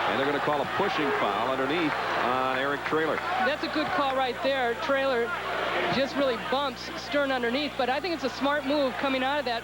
And they're going to call a pushing foul underneath on Eric Traylor. That's a good call right there. Traylor just really bumps Stern underneath, but I think it's a smart move coming out of that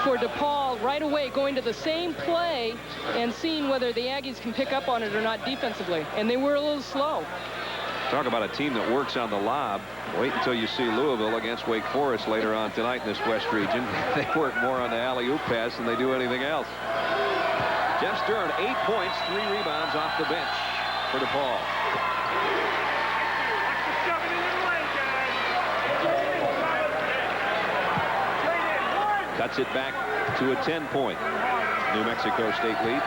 for DePaul right away, going to the same play and seeing whether the Aggies can pick up on it or not defensively. And they were a little slow. Talk about a team that works on the lob. Wait until you see Louisville against Wake Forest later on tonight in this West region. They work more on the alley-oop pass than they do anything else. Jeff Stern, 8 points, 3 rebounds off the bench for DePaul. Cuts it back to a 10-point New Mexico State lead.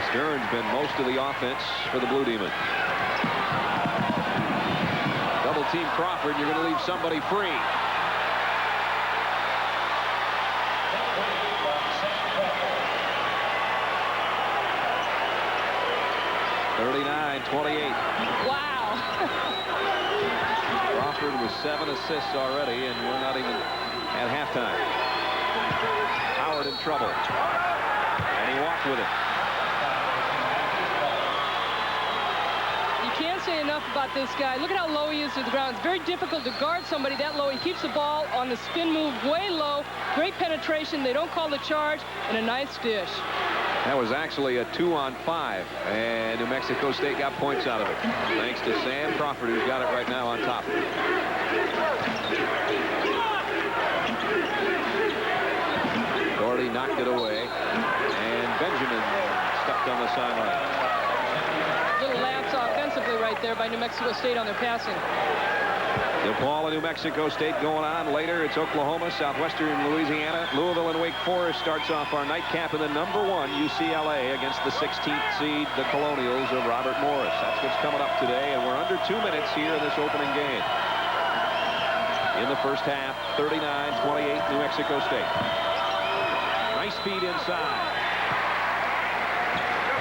Stern's been most of the offense for the Blue Demon. Double team Crawford, you're going to leave somebody free. Wow. Crawford with 7 assists already, and we're not even at halftime. Howard in trouble. And he walked with it. You can't say enough about this guy. Look at how low he is to the ground. It's very difficult to guard somebody that low. He keeps the ball on the spin move way low. Great penetration. They don't call the charge, and a nice dish. That was actually a 2-on-5, and New Mexico State got points out of it. Thanks to Sam Crawford, who's got it right now on top. Doherty knocked it away, and Benjamin stepped on the sideline. Little lapse offensively right there by New Mexico State on their passing. DePaul and New Mexico State going on. Later, it's Oklahoma, Southwestern Louisiana. Louisville and Wake Forest starts off our nightcap, and then number 1, UCLA against the 16th seed, the Colonials of Robert Morris. That's what's coming up today, and we're under 2 minutes here in this opening game. In the first half, 39-28, New Mexico State. Nice feed inside.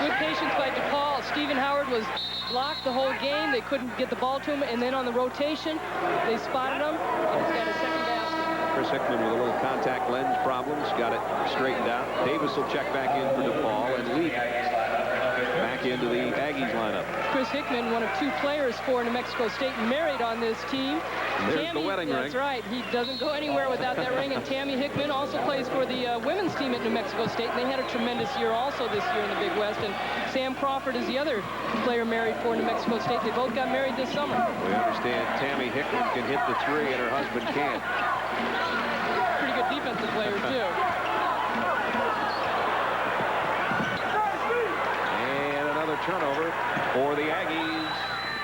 Good patience by DePaul. Stephen Howard was blocked the whole game. They couldn't get the ball to him, and then on the rotation, they spotted him, and he's got a second basket. Chris Hickman with a little contact lens problems, got it straightened out. Davis will check back in for DePaul, and Leak back into the Aggies lineup. Chris Hickman, one of 2 players for New Mexico State, married on this team. There's the wedding ring. That's right. He doesn't go anywhere without that ring. And Tammy Hickman also plays for the women's team at New Mexico State, and they had a tremendous year also this year in the Big West. And Sam Crawford is the other player married for New Mexico State. They both got married this summer. We understand Tammy Hickman can hit the 3 and her husband can't. Pretty good defensive player, too. And another turnover for the Aggies.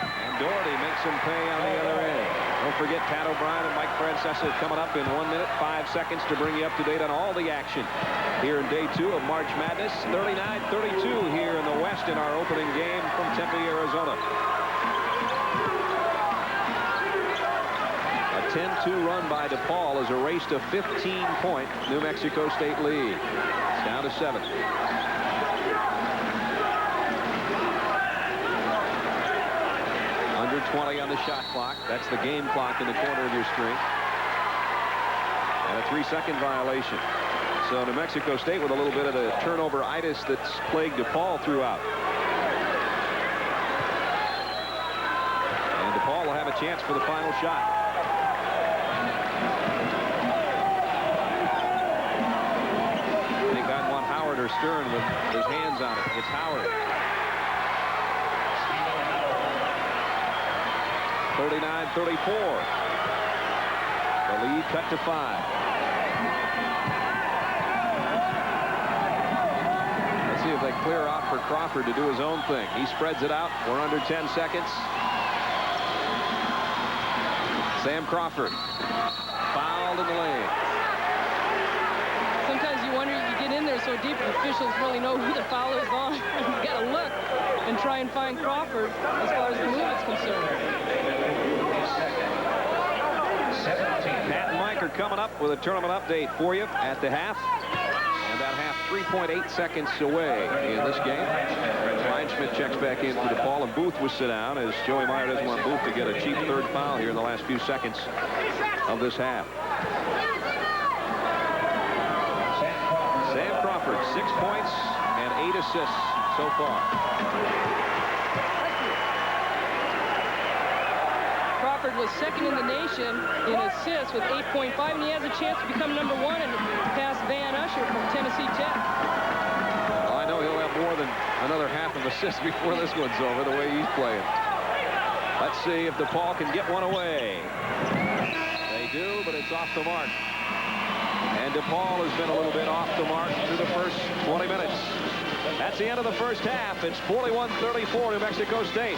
And Doherty makes him pay on the other end. Don't forget Pat O'Brien and Mike Francesa coming up in 1 minute, 5 seconds to bring you up to date on all the action here in day 2 of March Madness. 39-32 here in the West in our opening game from Tempe, Arizona. A 10-2 run by DePaul has erased a 15-point New Mexico State lead. It's down to 7. Under 20 on the shot clock. That's the game clock in the corner of your screen. And a 3-second violation. So New Mexico State with a little bit of the turnover-itis that's plagued DePaul throughout. And DePaul will have a chance for the final shot. I think I'd want Howard or Stern with his hands on it. It's Howard. 39-34. The lead cut to 5. Let's see if they clear out for Crawford to do his own thing. He spreads it out. We're under 10 seconds. Sam Crawford fouled in the lane. Sometimes you wonder, you get in there so deep, the officials really know who the foul is on. You got to look and try and find Crawford as far as the move is concerned. Pat and Mike are coming up with a tournament update for you at the half. And that half 3.8 seconds away in this game. Ryan Schmidt checks back in for DePaul, and Booth will sit down as Joey Meyer doesn't want Booth to get a cheap 3rd foul here in the last few seconds of this half. assists so far. Crawford was second in the nation in assists with 8.5, and he has a chance to become number 1 and pass Van Usher from Tennessee Tech. Well, I know he'll have more than another half of assists before this one's over, the way he's playing. Let's see if DePaul can get one away. They do, but it's off the mark. And DePaul has been a little bit off the mark through the first 20 minutes. That's the end of the first half. It's 41-34 New Mexico State.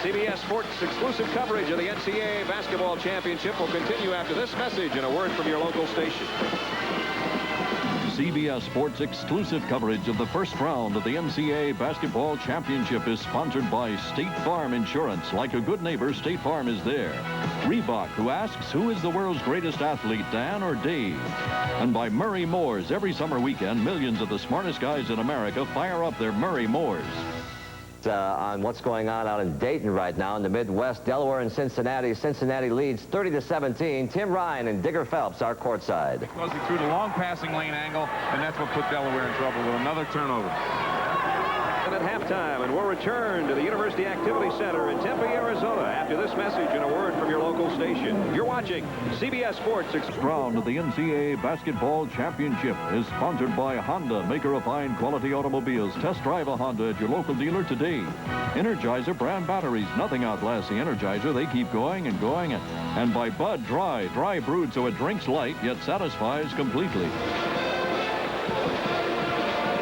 CBS Sports exclusive coverage of the NCAA Basketball Championship will continue after this message and a word from your local station. CBS Sports exclusive coverage of the first round of the NCAA Basketball Championship is sponsored by State Farm Insurance. Like a good neighbor, State Farm is there. Reebok, who asks, who is the world's greatest athlete, Dan or Dave? And by Murray Moores. Every summer weekend, millions of the smartest guys in America fire up their Murray Moores. On what's going on out in Dayton right now in the Midwest, Delaware and Cincinnati. Cincinnati leads 30-17. Tim Ryan and Digger Phelps are courtside. Because he threw the long passing lane angle, and that's what put Delaware in trouble with another turnover. And at halftime, and we'll return to the University Activity Center in Tempe, Arizona after this message and a word from your local station. You're watching CBS Sports. First round of the NCAA Basketball Championship is sponsored by Honda, maker of fine quality automobiles. Test drive a Honda at your local dealer today. Energizer brand batteries. Nothing outlasts the Energizer. They keep going and going. And by Bud Dry brewed so it drinks light yet satisfies completely.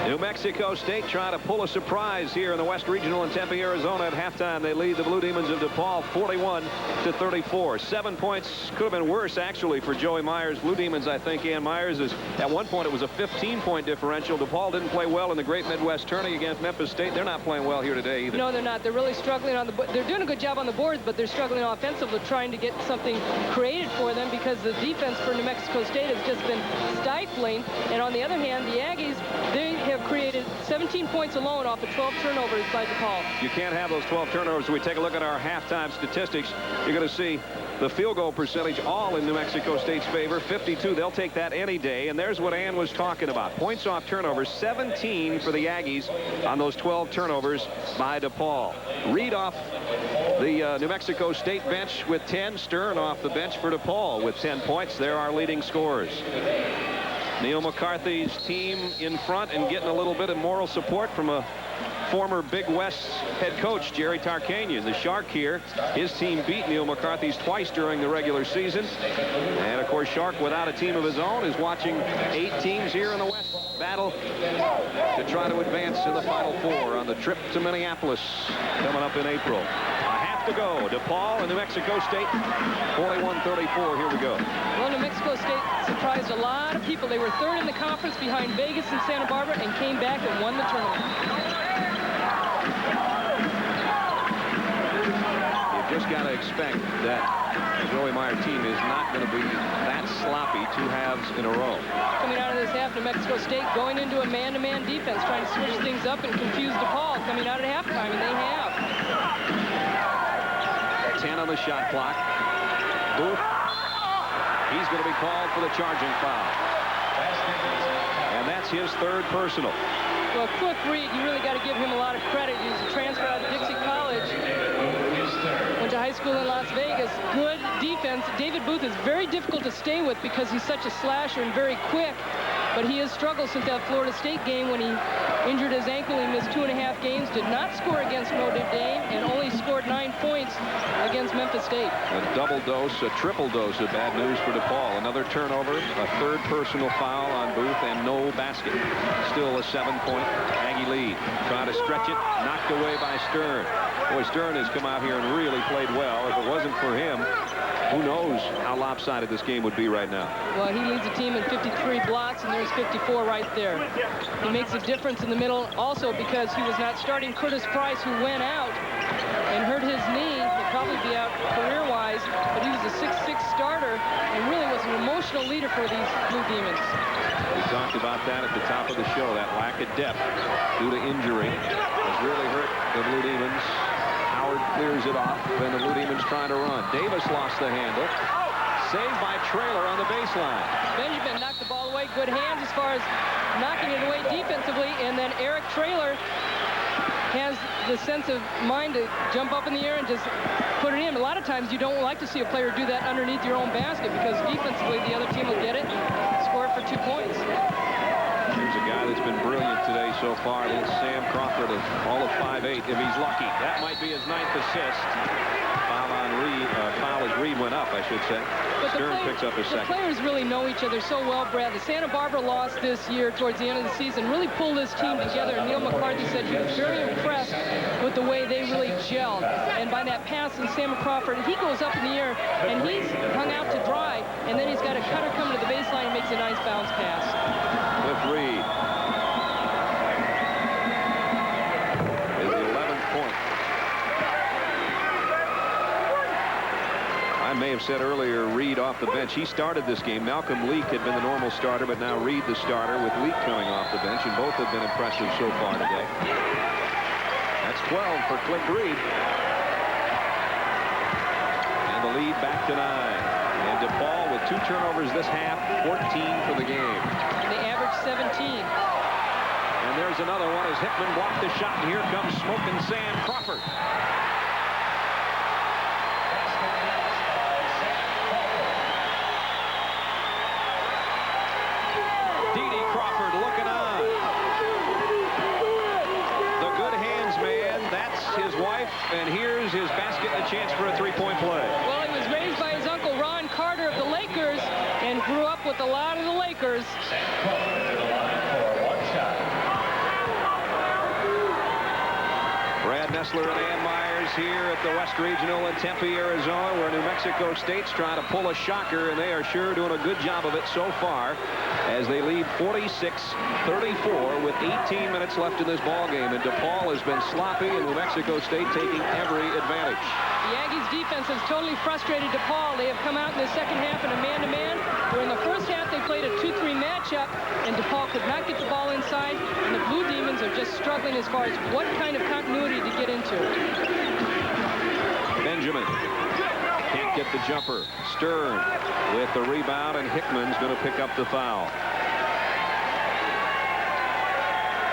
New Mexico State trying to pull a surprise here in the West Regional in Tempe, Arizona. At halftime, they lead the Blue Demons of DePaul 41-34. 7 points could have been worse, actually, for Joey Myers. Blue Demons, I think, Ann Myers, is at one point it was a 15-point differential. DePaul didn't play well in the Great Midwest Tourney against Memphis State. They're not playing well here today either. No, they're not. They're really struggling on the board. They're doing a good job on the boards, but they're struggling offensively, trying to get something created for them because the defense for New Mexico State has just been stifling. And on the other hand, the Aggies, they have created 17 points alone off of 12 turnovers by DePaul. You can't have those 12 turnovers. We take a look at our halftime statistics. You're going to see the field goal percentage all in New Mexico State's favor, 52. They'll take that any day. And there's what Ann was talking about. Points off turnovers, 17 for the Aggies on those 12 turnovers by DePaul. Reed off the New Mexico State bench with 10. Stern off the bench for DePaul with 10 points. They're our leading scorers. Neil McCarthy's team in front and getting a little bit of moral support from a former Big West head coach, Jerry Tarkanian. The Shark here, his team beat Neil McCarthy's twice during the regular season. And, of course, Shark, without a team of his own, is watching 8 teams here in the West battle to try to advance to the Final Four on the trip to Minneapolis coming up in April. To go. DePaul and New Mexico State, 41-34. Here we go. Well, New Mexico State surprised a lot of people. They were third in the conference behind Vegas and Santa Barbara and came back and won the tournament. You've just got to expect that the Joey Meyer team is not going to be that sloppy 2 halves in a row. Coming out of this half, New Mexico State going into a man-to-man defense, trying to switch things up and confuse DePaul coming out at halftime, and they have. 10 on the shot clock. Booth. He's going to be called for the charging foul. And that's his 3rd personal. Well, Cliff Reed, you really got to give him a lot of credit. He was a transfer out of Dixie College. Went to high school in Las Vegas. Good defense. David Booth is very difficult to stay with because he's such a slasher and very quick. But he has struggled since that Florida State game when he injured his ankle. He missed 2.5 games, did not score against Notre Dame, and only scored 9 points against Memphis State. A double dose, a triple dose of bad news for DePaul. Another turnover, a 3rd personal foul on Booth, and no basket. Still a 7-point Aggie lead. Trying to stretch it, knocked away by Stern. Boy, Stern has come out here and really played well. If it wasn't for him, who knows how lopsided this game would be right now. Well, he leads the team in 53 blocks, and there's 54 right there. He makes a difference in the middle also because he was not starting Curtis Price, who went out and hurt his knee. He'll probably be out career-wise, but he was a 6'6 starter and really was an emotional leader for these Blue Demons. We talked about that at the top of the show. That lack of depth due to injury has really hurt the Blue Demons. Howard clears it off, and the Blue Demons trying to run. Davis lost the handle. saved by Traylor on the baseline. Benjamin knocked the ball away. Good hands as far as knocking it away defensively. And then Eric Traylor has the sense of mind to jump up in the air and just put it in. A lot of times you don't like to see a player do that underneath your own basket because defensively the other team will get it and score it for 2 points. Here's a guy that's been brilliant today so far. Little Sam Crawford, all of 5'8", if he's lucky. That might be his 9th assist. Foul as Reed went up, I should say. But Stern picks up his second. The players really know each other so well, Brad. The Santa Barbara loss this year towards the end of the season really pulled this team together. And Neil McCarthy said he was very impressed with the way they really gelled. And by that pass from Sam Crawford, he goes up in the air and he's hung out to dry. And then he's got a cutter coming to the baseline and makes a nice bounce pass. Cliff Reed. Is the 11th point. I may have said earlier, Reed off the bench. He started this game. Malcolm Leake had been the normal starter, but now Reed the starter with Leake coming off the bench, and both have been impressive so far today. That's 12 for Cliff Reed. And the lead back to 9. And DePaul with 2 turnovers this half, 14 for the game. And they average 17. And there's another one as Hickman blocked the shot, and here comes Smoking Sam Crawford. Looking on. The good hands man, that's his wife, and here's his basket and a chance for a 3-point play. Well, he was raised by his uncle Ron Carter of the Lakers and grew up with a lot of the Lakers. Brad Nessler and Ann Myers here at the West Regional in Tempe, Arizona, where New Mexico State's trying to pull a shocker, and they are sure doing a good job of it so far as they lead 46-34 with 18 minutes left in this ball game. And DePaul has been sloppy, and New Mexico State taking every advantage. The Aggies defense has totally frustrated DePaul. They have come out in the second half in a man-to-man, where in the first half they played a 2-3 matchup, and DePaul could not get the ball inside, and the Blue Demons are just struggling as far as what kind of continuity to get into. Benjamin can't get the jumper. Stern with the rebound, and Hickman's going to pick up the foul.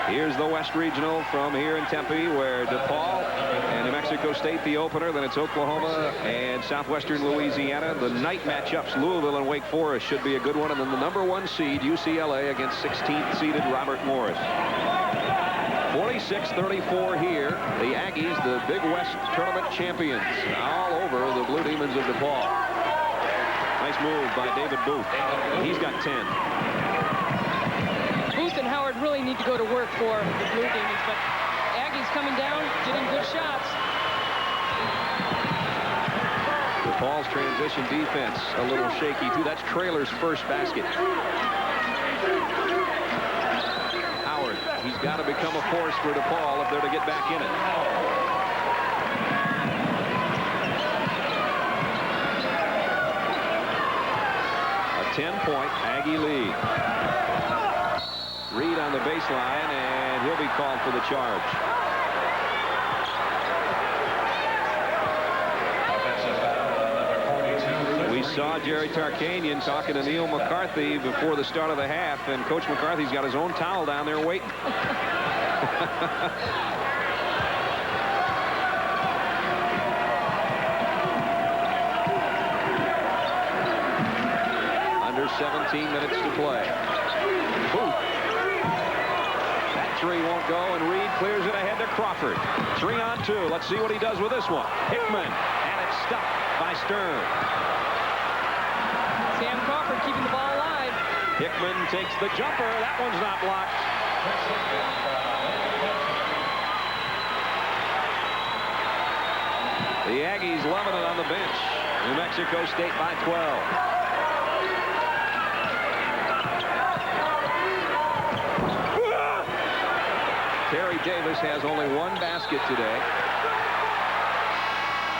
Here's the West Regional from here in Tempe, where DePaul and New Mexico State the opener. Then it's Oklahoma and Southwestern Louisiana. The night matchups, Louisville and Wake Forest, should be a good one. And then the #1 seed, UCLA, against 16th seeded Robert Morris. 46-34 here. The Aggies, the Big West tournament champions, all over the Blue Demons of DePaul. Nice move by David Booth. He's got 10. Booth and Howard really need to go to work for the Blue Demons, but Aggies coming down, getting good shots. DePaul's transition defense a little shaky too. That's Traylor's first basket. Howard, he's got to become a force for DePaul if they're to get back in it. A 10-point Aggie lead. Reed on the baseline, and he'll be called for the charge. We saw Jerry Tarkanian talking to Neil McCarthy before the start of the half, and Coach McCarthy's got his own towel down there waiting. Under 17 minutes to play. Booth. That three won't go, and Reed clears it ahead to Crawford. 3-on-2. Let's see what he does with this one. Hickman, and it's stopped by Stern. Sam Crawford keeping the ball alive. Hickman takes the jumper. That one's not blocked. The Aggies loving it on the bench. New Mexico State by 12. Terry Davis has only 1 basket today.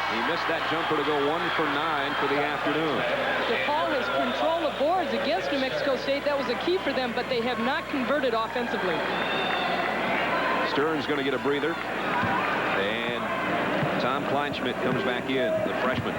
He missed that jumper to go 1 for 9 for the afternoon. DePaul has control of boards against New Mexico State. That was a key for them, but they have not converted offensively. Stern's going to get a breather. And Tom Kleinschmidt comes back in, the freshman.